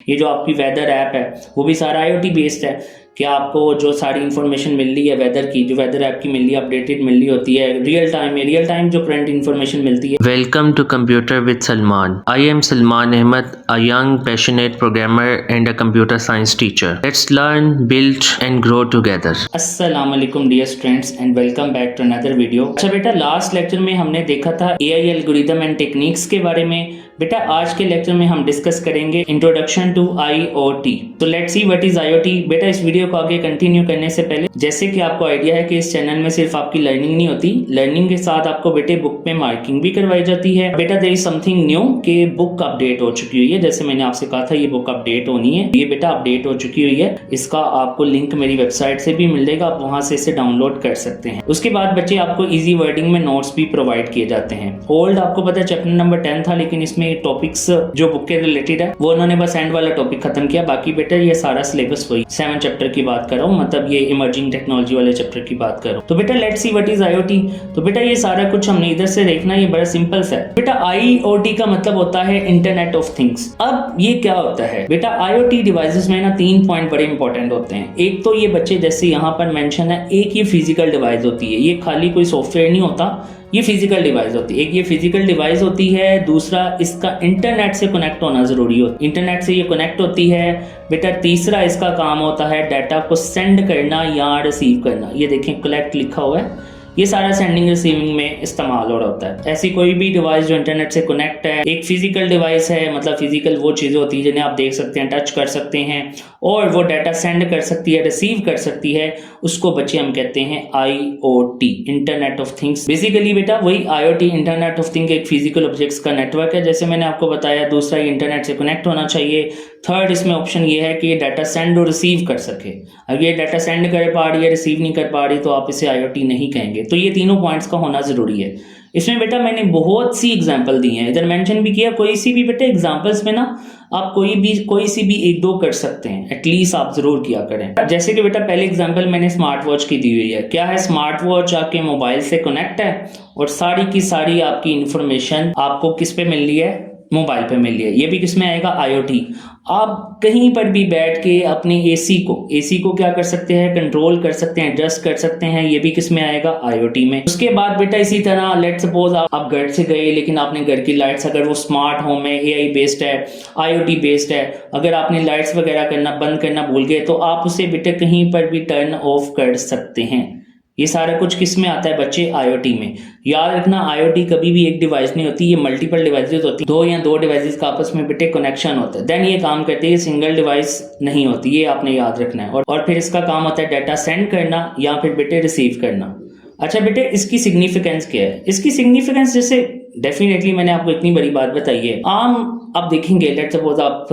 ये जो आपकी वेदर ऐप है वो भी सारा IoT बेस्ड है कि आपको जो सारी इन्फॉर्मेशन मिल रही है वेदर की, जो वेदर ऐप की मिल रही है, अपडेटेड मिल रही होती है, रियल टाइम जो करंट इन्फॉर्मेशन मिलती है। Welcome to Computer with Salman. I am Salman Ahmed, a young, passionate programmer and a computer science teacher. Let's learn, build, and grow together. अस्सलाम वालेकुम dear students and welcome back to another video. अच्छा बेटा, last lecture में हमने देखा था AI algorithm and techniques के बारे में। बेटा आज के लेक्चर में हम डिस्कस करेंगे इंट्रोडक्शन टू IoT। तो let's see what is IoT। बेटा इस वीडियो को आगे कंटिन्यू करने से पहले, जैसे कि आपको आइडिया है कि इस चैनल में सिर्फ आपकी लर्निंग नहीं होती, लर्निंग के साथ आपको बेटे बुक में मार्किंग भी करवाई जाती है। बेटा देयर इज समथिंग न्यू कि बुक अपडेट हो चुकी हुई है। जैसे मैंने आपसे कहा था ये बुक अपडेट होनी है, ये बेटा अपडेट हो चुकी हुई है। इसका आपको लिंक मेरी वेबसाइट से भी मिल जाएगा, आप वहां से इसे डाउनलोड कर सकते हैं। उसके बाद बच्चे आपको इजी वर्डिंग में नोट्स भी प्रोवाइड किए जाते हैं। ओल्ड आपको पता है चैप्टर नंबर 10 था, लेकिन इसमें टॉपिक्स जो बुक के रिलेटेड है वो उन्होंने बस एंड वाला टॉपिक खत्म किया। बाकी बेटा ये सारा सिलेबस वही 7 चैप्टर की बात कर रहा हूँ, मतलब ये इमर्जिंग टेक्नोलॉजी वाले चैप्टर की बात कर रहा हूँ। तो बेटा let's see what is IoT। तो बेटा ये सारा कुछ हमने इधर से देखना, ये बड़ा सिंपल सा है। बेटा IoT का मतलब होता है इंटरनेट ऑफ थिंग्स। अब ये क्या होता है बेटा, IoT डिवाइसेस में ना 3 पॉइंट बड़े इंपॉर्टेंट होते हैं। एक तो ये बच्चे जैसे यहाँ पर मेंशन है, एक ये फिजिकल डिवाइस होती है, ये खाली कोई सॉफ्टवेयर नहीं होता, ये फिजिकल डिवाइस होती है। एक ये फिजिकल डिवाइस होती है, दूसरा इसका इंटरनेट से कनेक्ट होना जरूरी होता है, इंटरनेट से ये कनेक्ट होती है। बेटा तीसरा इसका काम होता है डाटा को सेंड करना या रिसीव करना। ये देखें कलेक्ट लिखा हुआ है, ये सारा सेंडिंग रिसीविंग में इस्तेमाल हो रहा होता है। ऐसी कोई भी डिवाइस जो इंटरनेट से कनेक्ट है, एक फिजिकल डिवाइस है, मतलब फिजिकल वो चीज़ें होती है जिन्हें आप देख सकते हैं, टच कर सकते हैं और वो डाटा सेंड कर सकती है, रिसीव कर सकती है, उसको बच्चे हम कहते हैं IoT, internet of things. Basically बेटा वही IoT, इंटरनेट ऑफ थिंग, एक फिजिकल ऑब्जेक्ट्स का नेटवर्क है जैसे मैंने आपको बताया। दूसरा ये इंटरनेट से कनेक्ट होना चाहिए। थर्ड इसमें ऑप्शन ये है कि ये डाटा सेंड और रिसीव कर सके। अगर ये डाटा सेंड कर पा रही है, रिसीव नहीं कर पा रही, तो आप इसे IoT नहीं कहेंगे। तो ये तीनों पॉइंट्स का होना जरूरी है। इसमें बेटा मैंने बहुत सी एग्जांपल दी हैं, इधर मेंशन भी किया। कोई सी भी बेटा एग्जांपल्स में ना आप कोई सी भी एक दो कर सकते हैं, एटलीस्ट आप जरूर किया करें। जैसे कि बेटा पहले एग्जांपल मैंने स्मार्ट वॉच की दी हुई है। क्या है, स्मार्ट वॉच आपके मोबाइल से कनेक्ट है और सारी की सारी आपकी इंफॉर्मेशन आपको किस पे मिल रही है, मोबाइल पे मिल रही है। ये भी किस में आएगा, IoT। आप कहीं पर भी बैठ के अपने AC को क्या कर सकते हैं, कंट्रोल कर सकते हैं, एडजस्ट कर सकते हैं। ये भी किस में आएगा, IoT में। उसके बाद बेटा इसी तरह लेट सपोज आप घर से गए, लेकिन आपने घर की लाइट्स, अगर वो स्मार्ट होम है, AI बेस्ड है, IoT बेस्ड है, अगर आपने लाइट्स वगैरह करना बंद करना भूल गए तो आप उसे बेटा कहीं पर भी टर्न ऑफ कर सकते हैं। ये सारा कुछ किस में आता है बच्चे, IoT में। याद रखना IoT कभी भी एक डिवाइस नहीं होती, ये मल्टीपल डिवाइसेस होती है। दो या दो डिवाइसेस का आपस में बेटे कनेक्शन होता है, देन ये काम करते हैं। सिंगल डिवाइस नहीं होती, ये आपने याद रखना है। और फिर इसका काम होता है डाटा सेंड करना या फिर बेटे रिसीव करना। अच्छा बेटे इसकी सिग्निफिकेंस क्या है, इसकी सिग्निफिकेंस जैसे डेफिनेटली मैंने आपको इतनी बड़ी बात बताई है। आम आप देखेंगे, लेट सपोज आप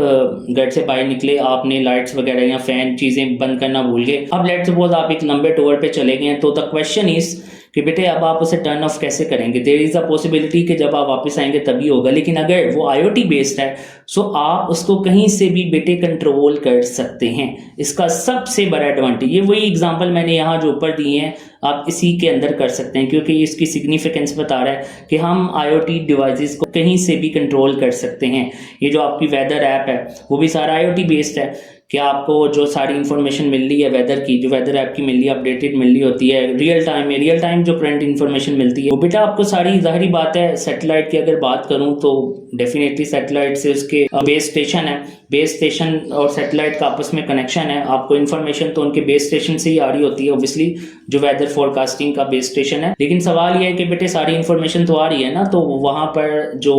घर से बाहर निकले, आपने लाइट्स वगैरह या फैन चीजें बंद करना भूल गए। अब लेट सपोज आप एक लंबे टूर पे चले गए, तो द क्वेश्चन इज कि बेटे अब आप उसे टर्न ऑफ कैसे करेंगे। देयर इज अ पॉसिबिलिटी कि जब आप वापस आएंगे तभी होगा, लेकिन अगर वो IoT बेस्ड है सो आप उसको कहीं से भी बेटे कंट्रोल कर सकते हैं। इसका सबसे बड़ा एडवांटेज, ये वही एग्जांपल मैंने यहाँ जो ऊपर दिए हैं आप इसी के अंदर कर सकते हैं, क्योंकि इसकी सिग्निफिकेंस बता रहा है कि हम IoT डिवाइसेस को कहीं से भी कंट्रोल कर सकते हैं। ये जो आपकी वेदर ऐप है वो भी सारा IoT बेस्ड है कि आपको जो सारी इन्फॉर्मेशन मिल रही है वेदर की, जो वेदर ऐप की मिल रही है, अपडेटेड मिल रही होती है, रियल टाइम जो करंट इन्फॉर्मेशन मिलती है वो बेटा आपको सारी, जाहिर बात है सैटेलाइट की अगर बात करूं तो डेफिनेटली सैटेलाइट से उसके बेस स्टेशन है, बेस स्टेशन और सैटेलाइट का आपस में कनेक्शन है। आपको इन्फॉर्मेशन तो उनके बेस स्टेशन से ही आ रही होती है, ऑब्वियसली जो वेदर फोरकास्टिंग का बेस स्टेशन है। लेकिन सवाल यह है कि बेटे सारी इन्फॉर्मेशन तो आ रही है ना, तो वहां पर जो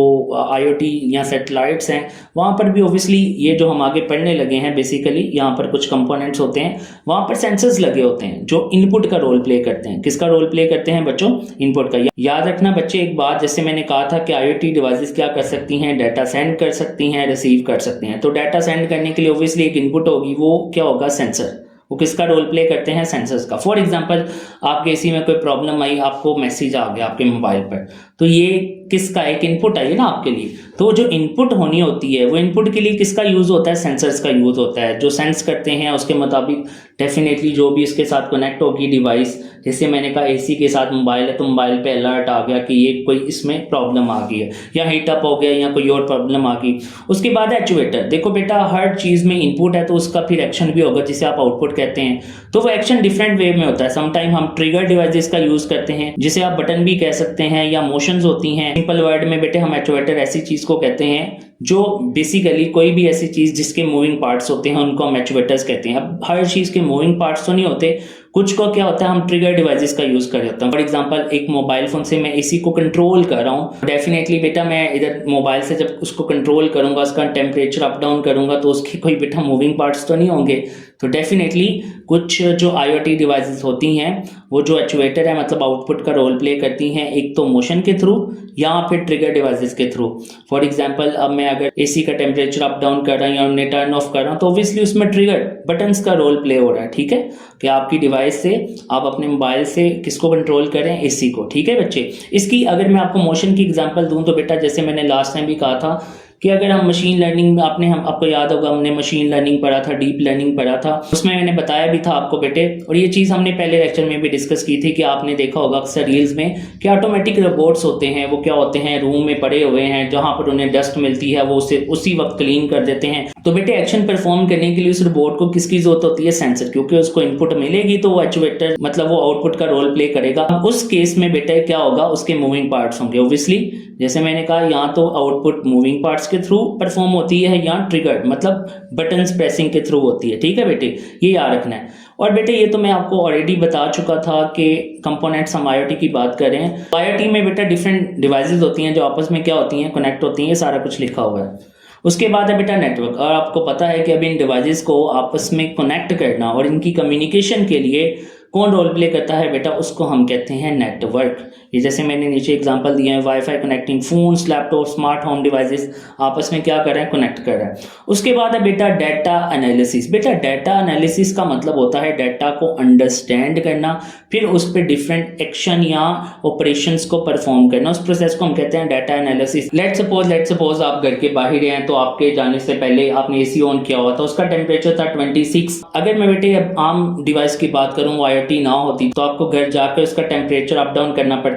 IoT या सैटेलाइट्स हैं वहां पर भी ऑब्वियसली ये जो हम आगे पढ़ने लगे हैं, बेसिकली यहाँ पर कुछ कंपोनेंट्स होते हैं, वहां पर सेंसर्स लगे होते हैं जो इनपुट का रोल प्ले करते हैं। किसका रोल प्ले करते हैं बच्चों, इनपुट का। याद रखना बच्चे एक बात, जैसे मैंने कहा था कि IoT डिवाइसेस क्या कर सकती हैं, डाटा सेंड कर सकती हैं, रिसीव कर सकते हैं। तो डाटा सेंड करने के लिए ऑब्वियसली एक इनपुट होगी, वो क्या होगा, सेंसर। वो किसका रोल प्ले करते हैं, सेंसर्स का। फॉर एग्जांपल आपके AC में कोई प्रॉब्लम आई, आपको मैसेज आ गया आपके मोबाइल पर, तो ये किसका एक इनपुट आई है ना आपके लिए, तो जो इनपुट होनी होती है वो इनपुट के लिए किसका यूज़ होता है, सेंसर्स का यूज़ होता है, जो सेंस करते हैं उसके मुताबिक डेफिनेटली जो भी इसके साथ कनेक्ट होगी डिवाइस, जैसे मैंने कहा एसी के साथ मोबाइल है तो मोबाइल पे अलर्ट आ गया कि ये कोई इसमें प्रॉब्लम आ गई है या हीट अप हो गया या कोई और प्रॉब्लम आ गई। उसके बाद एक्चुएटर, देखो बेटा हर चीज़ में इनपुट है तो उसका फिर एक्शन भी होगा जिसे आप आउटपुट कहते हैं, तो वो एक्शन डिफरेंट वे में होता है। समटाइम हम ट्रिगर डिवाइसेस का यूज़ करते हैं जिसे आप बटन भी कह सकते हैं या मोशंस होती हैं। सिंपल वर्ड में बेटे हम एक्चुएटर ऐसी चीज़ को कहते हैं जो बेसिकली कोई भी ऐसी चीज़ जिसके मूविंग पार्ट्स होते हैं उनको हम एक्चुएटर्स कहते हैं। अब हर चीज़ के मूविंग पार्ट्स तो नहीं होते, कुछ को क्या होता है हम ट्रिगर डिवाइसेस का यूज़ कर सकते हैं। फॉर एग्जांपल एक मोबाइल फ़ोन से मैं एसी को कंट्रोल कर रहा हूँ, डेफिनेटली बेटा मैं इधर मोबाइल से जब उसको कंट्रोल करूँगा, उसका टेम्परेचर अप डाउन करूँगा तो उसके कोई बेटा मूविंग पार्ट्स तो नहीं होंगे। तो डेफिनेटली कुछ जो IoT डिवाइसेस होती हैं वो जो एक्चुएटर है मतलब आउटपुट का रोल प्ले करती हैं, एक तो मोशन के थ्रू या फिर ट्रिगर डिवाइसेस के थ्रू। फॉर एग्जांपल अब मैं अगर एसी का टेम्परेचर अप डाउन कर रहा हूँ या उन्हें टर्न ऑफ कर रहा हूँ तो ऑब्वियसली उसमें ट्रिगर बटन्स का रोल प्ले हो रहा है। ठीक है, कि आपकी डिवाइस से आप अपने मोबाइल से किसको कंट्रोल करें, एसी को। ठीक है बच्चे, इसकी अगर मैं आपको मोशन की एग्जांपल दूं तो बेटा जैसे मैंने लास्ट टाइम भी कहा था कि अगर हम मशीन लर्निंग में आपको याद होगा हमने मशीन लर्निंग पढ़ा था, डीप लर्निंग पढ़ा था, उसमें मैंने बताया भी था आपको बेटे, और ये चीज़ हमने पहले लेक्चर में भी डिस्कस की थी कि आपने देखा होगा अक्सर रील्स में कि ऑटोमेटिक रोबोट्स होते हैं, वो क्या होते हैं रूम में पड़े हुए हैं, जहाँ पर उन्हें डस्ट मिलती है वो उसे उसी वक्त क्लीन कर देते हैं। तो बेटे एक्शन परफॉर्म करने के लिए उस रोबोट को किसकी जरूरत होती है, सेंसर, क्योंकि उसको इनपुट मिलेगी तो वो एक्चुएटर मतलब वो आउटपुट का रोल प्ले करेगा। उस केस में बेटे क्या होगा, उसके मूविंग पार्ट्स होंगे ऑब्वियसली, जैसे मैंने कहा यहाँ तो आउटपुट मूविंग पार्ट्स के थ्रू परफॉर्म होती है या ट्रिगर मतलब बटन्स प्रेसिंग के थ्रू होती है। ठीक है बेटे, ये याद रखना है। और बेटे ये तो मैं आपको ऑलरेडी बता चुका था कि कंपोनेंट्स हम IoT की बात कर रहे हैं। IoT में बेटा डिफरेंट डिवाइसेस होती हैं जो आपस में क्या होती हैं, कनेक्ट होती हैं, ये सारा कुछ लिखा हुआ है। उसके बाद है बेटा नेटवर्क, और आपको पता है कि अभी इन डिवाइसेस को आपस में कनेक्ट करना और इनकी कम्युनिकेशन के लिए कौन रोल प्ले करता है बेटा, उसको हम कहते हैं नेटवर्क। ये जैसे मैंने नीचे एग्जांपल दिया है, wifi connecting phones, laptop, smart home devices आपस में क्या कर रहे हैं, कनेक्ट कर रहे हैं। उसके बाद है बेटा डाटा एनालिसिस। बेटा डाटा एनालिसिस का मतलब होता है डाटा को अंडरस्टैंड करना, फिर उस पर डिफरेंट एक्शन या ऑपरेशंस को परफॉर्म करना, उस प्रोसेस को हम कहते हैं डाटा एनालिसिस। लेट सपोज आप घर के बाहर हैं तो आपके जाने से पहले आपने एसी ऑन किया हुआ था, उसका टेम्परेचर था 26। अगर मैं बेटे आम डिवाइस की बात करूँ, IoT ना होती तो आपको घर जाकर उसका टेम्परेचर अप डाउन करना पड़ता,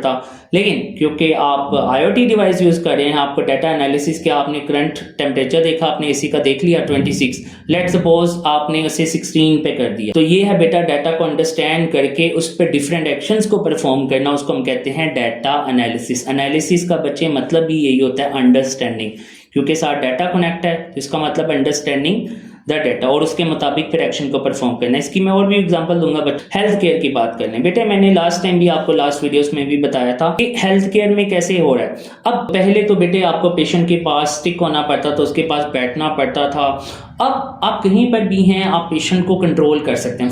लेकिन क्योंकि आप IoT डिवाइस यूज कर रहे हैं, आपको डाटा एनालिसिस किया, आपने करंट टेम्परेचर देखा, आपने एसी का देख लिया 26, लेट सपोज आपने उसे 16 पे कर दिया, तो ये है बेटा डाटा को अंडरस्टैंड करके उस पर डिफरेंट एक्शंस को परफॉर्म करना, उसको हम कहते हैं डाटा एनालिसिस। एनालिसिस का बच्चे मतलब भी यही होता है अंडरस्टैंडिंग, क्योंकि साथ डाटा कनेक्ट है तो इसका मतलब अंडरस्टैंडिंग द डाटा और उसके मुताबिक फिर एक्शन को परफॉर्म करना। इसकी मैं और भी एग्जांपल दूंगा, बट हेल्थ केयर की बात कर लें। बेटे मैंने लास्ट टाइम भी आपको लास्ट वीडियोस में भी बताया था कि हेल्थ केयर में कैसे हो रहा है। अब पहले तो बेटे आपको पेशेंट के पास स्टिक होना पड़ता था, उसके पास बैठना पड़ता था। अब आप कहीं पर भी हैं, आप पेशेंट को कंट्रोल कर सकते हैं।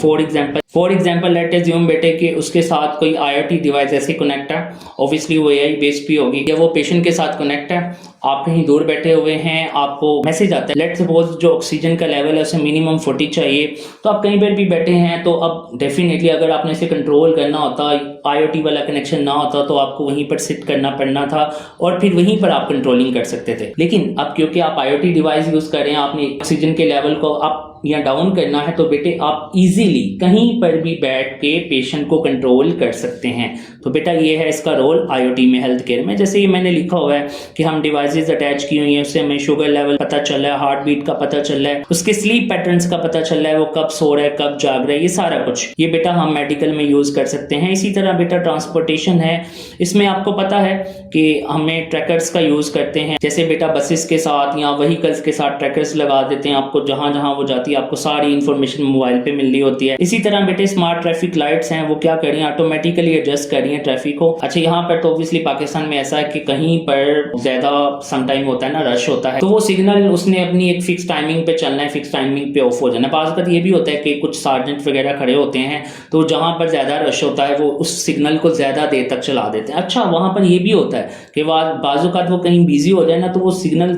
फॉर एग्जांपल लेट अज्यूम बेटे कि उसके साथ कोई IoT डिवाइस ऐसे कनेक्ट है, ऑब्वियसली वो AI बेस्ड भी होगी, या वो पेशेंट के साथ कनेक्ट है, आप कहीं दूर बैठे हुए हैं, आपको मैसेज आता है, लेट सपोज जो ऑक्सीजन का लेवल है उसे मिनिमम 40 चाहिए, तो आप कहीं पर भी बैठे हैं, तो अब डेफिनेटली अगर आपने इसे कंट्रोल करना होता, IoT वाला कनेक्शन ना होता तो आपको वहीं पर सिट करना पड़ना था और फिर वहीं पर आप कंट्रोलिंग कर सकते थे। लेकिन अब क्योंकि आप IoT डिवाइस यूज कर रहे हैं, आपने ऑक्सीजन के लेवल को अप या डाउन करना है, तो बेटे आप इजीली कहीं पर भी बैठ के पेशेंट को कंट्रोल कर सकते हैं। तो बेटा ये है इसका रोल IoT में, हेल्थ केयर में। जैसे ये मैंने लिखा हुआ है कि हम डिवाइसेस अटैच की हुई हैं, उससे हमें शुगर लेवल पता चल रहा है, हार्ट बीट का पता चल रहा है, उसके स्लीप पैटर्न्स का पता चल रहा है, वो कब सो रहा है, कब जाग रहा है, ये सारा कुछ ये बेटा हम मेडिकल में यूज कर सकते हैं। इसी तरह बेटा ट्रांसपोर्टेशन है, इसमें आपको पता है कि हमें ट्रैकर्स का यूज करते हैं, जैसे बेटा बसेस के साथ या व्हीकल्स के साथ ट्रैकर्स लगा देते हैं, आपको जहां जहां वो जाती है आपको सारी इंफॉर्मेशन मोबाइल पे मिल रही होती है। इसी तरह बेटे स्मार्ट ट्रैफिक लाइट्स हैं, वो क्या कर रही हैं, ऑटोमेटिकली एडजस्ट कर रही हैं ट्रैफिक को। अच्छा यहाँ पर तो ऑब्वियसली पाकिस्तान में ऐसा है कि कहीं पर ज्यादा सम टाइम होता है ना, रश होता है, तो वो सिग्नल उसने अपनी एक फिक्स टाइमिंग पे चलना है, फिक्स टाइमिंग पे ऑफ हो जाना है। बाज़ वक़्त ये भी होता है कि कुछ सार्जेंट वगैरह खड़े होते हैं, तो जहाँ पर ज्यादा रश होता है वो उस सिग्नल को ज्यादा देर तक चला देते हैं। अच्छा वहां पर ये भी होता है कि बाज़-औक़ात वो कहीं बिजी हो जाए ना, तो वो सिग्नल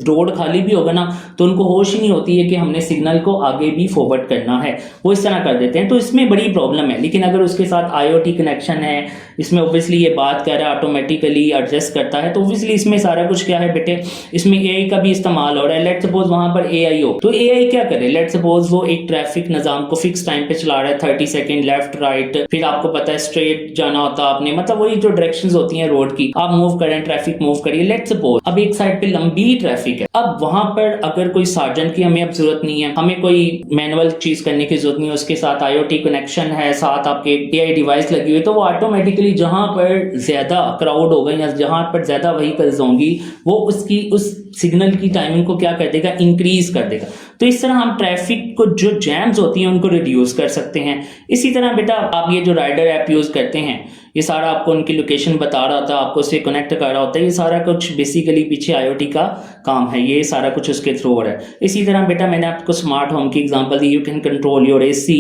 रोड खाली भी होगा ना, तो उनको होश ही नहीं होती है कि हमने सिग्नल सिग्नल को आगे भी फॉरवर्ड करना है, वो इस तरह कर देते हैं। तो इसमें बड़ी प्रॉब्लम है। लेकिन अगर उसके साथ IoT कनेक्शन है, इसमें ऑब्वियसली ये बात कर रहा है, ऑटोमेटिकली एडजस्ट करता है, तो ऑब्वियसली इसमें सारा कुछ क्या है बेटे, इसमें AI का भी इस्तेमाल हो रहा है। लेट सपोज वहां पर AI हो, तो AI क्या करे, लेट सपोज वो एक ट्रैफिक निजाम को फिक्स टाइम पे चला रहा है, 30 सेकंड लेफ्ट राइट, फिर आपको पता है स्ट्रेट जाना होता है आपने, मतलब वही जो डायरेक्शंस होती हैं रोड की, आप मूव करें, ट्रैफिक मूव करिए। लेट सपोज अब एक साइड पे लंबी ट्रैफिक है, अब वहां पर अगर कोई सार्जन की हमें अब जरूरत नहीं है, हमें कोई मैनुअल चीज करने की जरूरत नहीं है, उसके साथ IoT कनेक्शन है, साथ आपके AI डिवाइस लगी हुई, तो वो ऑटोमेटिकली जहां पर ज्यादा क्राउड होगा या जहां पर ज्यादा व्हीकल्स होंगी, वो उसकी उस सिग्नल की टाइमिंग को क्या कर देगा, इंक्रीज कर देगा। तो इस तरह हम ट्रैफिक को जो जैम्स होती हैं उनको रिड्यूस कर सकते हैं। इसी तरह बेटा आप ये जो राइडर ऐप यूज करते हैं, ये सारा आपको उनकी लोकेशन बता रहा होता है, आपको उससे कनेक्ट कर रहा होता है, ये सारा कुछ बेसिकली पीछे IoT का काम है, ये सारा कुछ उसके थ्रू हो रहा है। इसी तरह बेटा मैंने आपको स्मार्ट होम की example the, you can control your AC,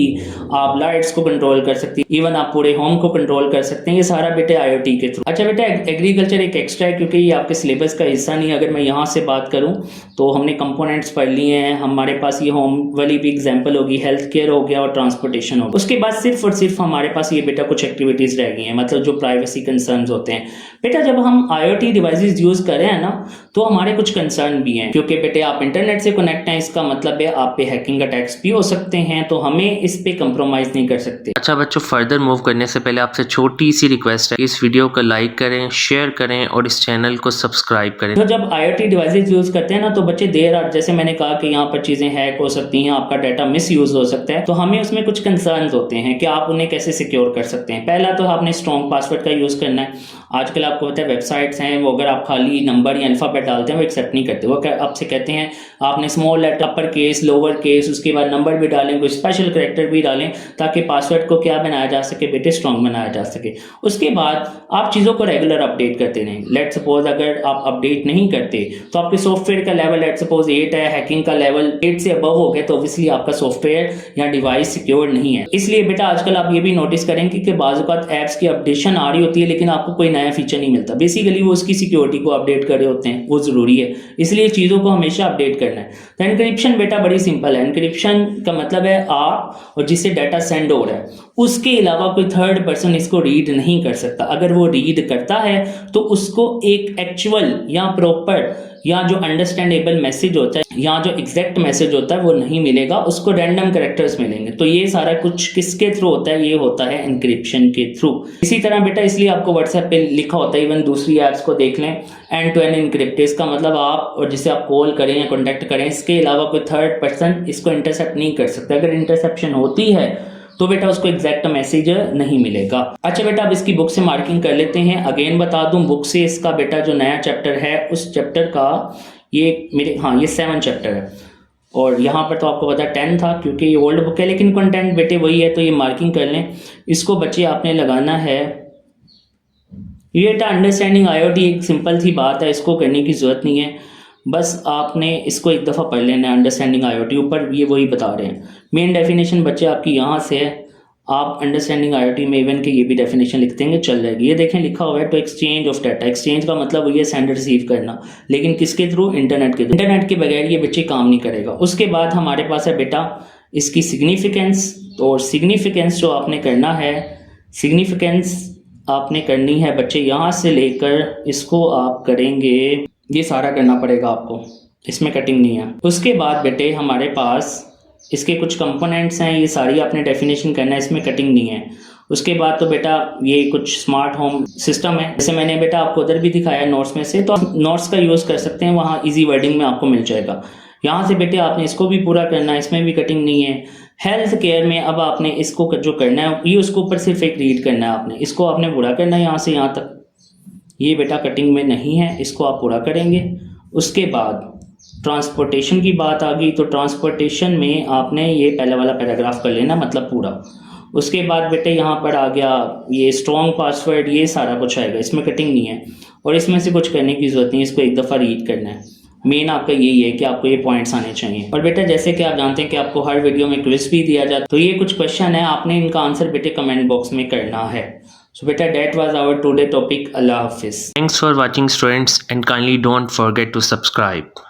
आप लाइट्स को कंट्रोल कर सकते हैं, इवन आप पूरे होम को कंट्रोल कर सकते हैं, ये सारा बेटे IoT के थ्रू। अच्छा बेटा एग्रीकल्चर एक एक्स्ट्रा है, क्योंकि ये आपके सिलेबस का हिस्सा नहीं है। अगर मैं यहाँ से बात करूँ तो हमने कंपोनेंट्स पढ़ लिए हैं, हमारे पास ये होम वाली भी एग्जाम्पल होगी, हेल्थ केयर हो गया और ट्रांसपोर्टेशन हो गया। उसके बाद सिर्फ और सिर्फ हमारे पास ये बेटा कुछ एक्टिविटीज रह गई हैं, मतलब जो प्राइवेसी कंसर्न्स होते हैं। बेटा जब हम IoT डिवाइसेस यूज कर रहे हैं ना, तो हमारे कुछ कंसर्न भी हैं, क्योंकि बेटे आप इंटरनेट से कनेक्ट हैं, इसका मतलब है आप पे हैकिंग अटैक्स भी हो सकते हैं, तो हमें इस पे कंप्रोमाइज नहीं कर सकते। अच्छा बच्चों, फर्दर मूव करने से पहले आपसे छोटी सी रिक्वेस्ट है, इस वीडियो को लाइक करें, शेयर करें और इस चैनल को सब्सक्राइब करें। तो जब IoT डिवाइसेस यूज करते हैं ना, तो बच्चे देर रात, जैसे मैंने कहा कि यहाँ पर चीजें हैक हो सकती हैं, आपका डाटा मिस यूज हो सकता है, तो हमें उसमें कुछ कंसर्न्स होते हैं कि आप उन्हें कैसे सिक्योर कर सकते हैं। पहला तो आपने स्ट्रॉन्ग पासवर्ड का यूज करना है। आजकल आपको पता है वेबसाइट्स हैं, वो अगर आप खाली नंबर या अल्फाबेट डालते हैं वो एक्सेप्ट नहीं करते, वो आपसे कहते हैं आपने small letter, upper case, lower case, उसके बाद नंबर भी डालें, कोई स्पेशल कैरेक्टर भी डालें, ताकि पासवर्ड को क्या बनाया जा सके बेटे, स्ट्रॉन्ग बनाया जा सके। उसके बाद आप चीज़ों को रेगुलर अपडेट करते रहें। लेट सपोज अगर आप अपडेट नहीं करते तो आपके सॉफ्टवेयर का लेवल लेट सपोज 8 है, हैकिंग का लेवल 8 से अबव हो गया, तो ऑब्वियसली आपका सॉफ्टवेयर या डिवाइस सिक्योर नहीं है। इसलिए बेटा आजकल आप ये भी नोटिस करेंगे कि बाज़ ऐप्स की अपडेशन आ रही होती है, लेकिन आपको कोई नया फीचर नहीं मिलता। बेसिकली वो उसकी सिक्योरिटी को अपडेट कर रहे होते हैं, वो जरूरी है, इसलिए चीज़ों को हमेशा अपडेट करना है। तो एनक्रिप्शन बेटा बड़ी सिंपल है। एनक्रिप्शन का मतलब है आप और जिससे डाटा सेंड हो रहा है उसके अलावा कोई थर्ड पर्सन इसको रीड नहीं कर सकता। अगर वो रीड करता है तो उसको एक एक्चुअल या प्रॉपर या जो अंडरस्टैंडेबल मैसेज होता है या जो एग्जैक्ट मैसेज होता है वो नहीं मिलेगा, उसको रैंडम कैरेक्टर्स मिलेंगे। तो ये सारा कुछ किसके थ्रू होता है, ये होता है एनक्रिप्शन के थ्रू। इसी तरह बेटा इसलिए आपको व्हाट्सएप पे लिखा होता है, इवन दूसरी ऐप्स को देख लें, एंड टू एंड एनक्रिप्ट। इसका मतलब आप और जिसे आप कॉल करें या कॉन्टैक्ट करें, इसके अलावा कोई थर्ड पर्सन इसको इंटरसेप्ट नहीं कर सकता। अगर इंटरसेप्शन होती है तो बेटा उसको एग्जैक्ट मैसेज नहीं मिलेगा। अच्छा बेटा अब इसकी बुक से मार्किंग कर लेते हैं। अगेन बता दूं, बुक से इसका बेटा जो नया चैप्टर है उस चैप्टर का ये मेरे ये 7 चैप्टर है, और यहाँ पर तो आपको पता 10 था क्योंकि ये ओल्ड बुक है, लेकिन कंटेंट बेटे वही है, तो ये मार्किंग कर लें। इसको बच्चे आपने लगाना है, ये बेटा अंडरस्टैंडिंग IoT एक सिंपल सी बात है, इसको करने की ज़रूरत नहीं है, बस आपने इसको एक दफ़ा पढ़ लेना है। अंडरस्टैंडिंग IoT ऊपर ये वही बता रहे हैं। मेन डेफिनेशन बच्चे आपकी यहाँ से है, आप अंडरस्टैंडिंग IoT में इवन के ये भी डेफिनेशन लिख देंगे, चल जाएगी। ये देखें लिखा हुआ है, तो एक्सचेंज ऑफ डाटा। एक्सचेंज का मतलब वही है सेंड रिसीव करना, लेकिन किसके थ्रू, इंटरनेट के थ्रू। इंटरनेट के बगैर ये बच्चे काम नहीं करेगा। उसके बाद हमारे पास है बेटा इसकी सिग्निफिकेंस, और सिग्निफिकेंस जो आपने करना है, सिग्निफिकेंस आपने करनी है बच्चे यहाँ से लेकर इसको आप करेंगे, ये सारा करना पड़ेगा आपको, इसमें कटिंग नहीं है। उसके बाद बेटे हमारे पास इसके कुछ कंपोनेंट्स हैं, ये सारी आपने डेफिनेशन करना है, इसमें कटिंग नहीं है। उसके बाद तो बेटा ये कुछ स्मार्ट होम सिस्टम है, जैसे मैंने बेटा आपको उधर भी दिखाया नोट्स में से, तो आप नोट्स का यूज़ कर सकते हैं, वहाँ इजी वर्डिंग में आपको मिल जाएगा। यहाँ से बेटे आपने इसको भी पूरा करना है, इसमें भी कटिंग नहीं है। हेल्थ केयर में अब आपने इसको जो करना है, ये उसको ऊपर सिर्फ एक रीड करना है, आपने इसको आपने पूरा करना है यहाँ से यहाँ तक। ये बेटा कटिंग में नहीं है, इसको आप पूरा करेंगे। उसके बाद ट्रांसपोर्टेशन की बात आ गई, तो ट्रांसपोर्टेशन में आपने ये पहला वाला पैराग्राफ कर लेना, मतलब पूरा। उसके बाद बेटे यहाँ पर आ गया ये स्ट्रॉन्ग पासवर्ड, ये सारा कुछ आएगा, इसमें कटिंग नहीं है और इसमें से कुछ करने की ज़रूरत नहीं, इसको एक दफ़ा रीड करना है। मेन आपका यही है कि आपको ये पॉइंट्स आने चाहिए। और बेटा जैसे कि आप जानते हैं कि आपको हर वीडियो में क्विज भी दिया जाता है, तो ये कुछ क्वेश्चन है, आपने इनका आंसर बेटे कमेंट बॉक्स में करना है। So beta, that was our today topic. Allah Hafiz. Thanks for watching students, and kindly don't forget to subscribe.